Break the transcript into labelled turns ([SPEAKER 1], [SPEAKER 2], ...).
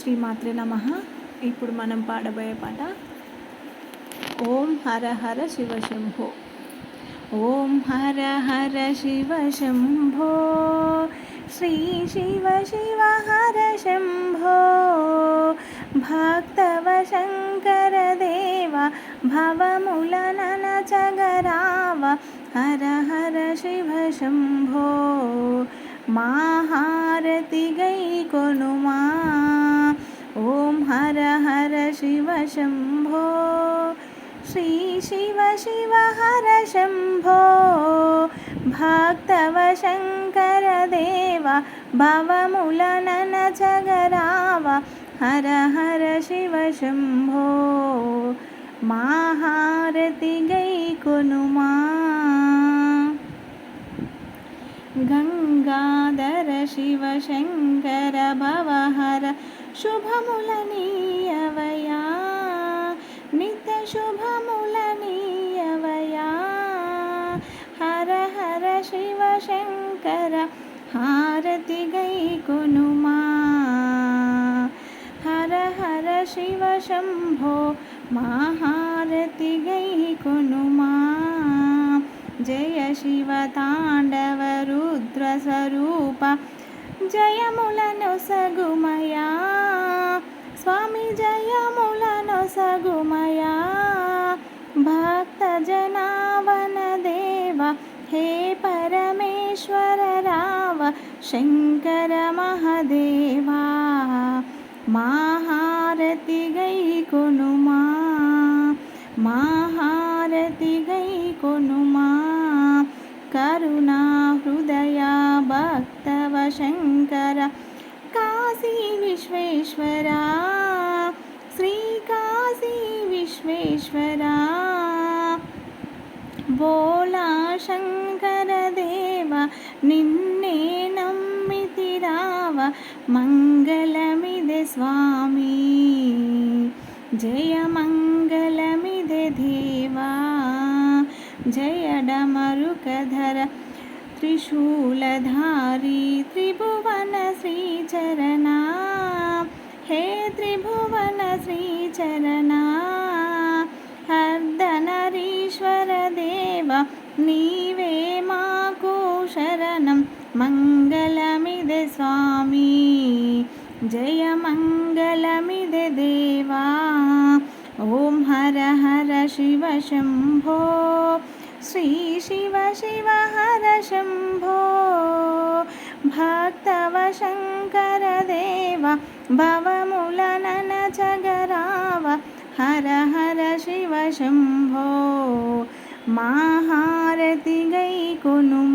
[SPEAKER 1] శ్రీమాత్రే నమః. ఇప్పుడు మనం పాడబోయే పాట ఓం హర హర శివ శంభో. ఓం హర హర శివ శంభో, శ్రీ శివ శివ హర శంభో, భక్తవ శంకర దేవ భవములననచగరావ. హర హర శివ శంభో, మా హారతి గై కొనుమా. ఓం హర హర శివ శంభో, శ్రీ శివ శివ హర శంభో, భక్తవ శంకర దేవ భవములననచగరావ. హర హర శివ శంభో, మా హారతి గై కొనుమా. గంగాధర శివ శంకర భవహర శుభములనీయవయా, నిత్య శుభములనీయవయా. హర హర శివ శంకర హారతి గై కొనుమా. హర హర శివ శంభో, మా హారతి గై కొనుమా. జయ శివ తాండవ రుద్ర స్వరూప జయములనొసగుమయా. స్వామి జయములనొసగుమయా. భక్త జనావన దేవ హే పరమేశ్వర రావ. శంకర మహదేవా, మా హారతి గై కొనుమా. మా హారతి గై కొనుమా. కరుణా హృదయ భక్తవ శంకర కాశీ విశ్వేశ్వర, శ్రీ కాశీ విశ్వేశ్వర. బోలా శంకర దేవ నిన్నే నమ్మితి రావ. మంగళమిదే స్వామి, జయ మంగళమిదే దేవా. జయ డమరుకధర త్రిశూలధారి త్రిభువన శ్రీచరణ. హే త్రిభువన శ్రీచరణ, హర్దనరీశ్వర దేవ నీవే మాకు శరణం. మంగళమిదే స్వామి, జయ మంగళమిదే దేవా. ఓం హర హర శివ శంభో, శ్రీ శివ శివ హర శంభో, భక్తవ శంకర దేవ భవములననచగరావ. హర హర శివ శంభో, మా హారతి గై కొను.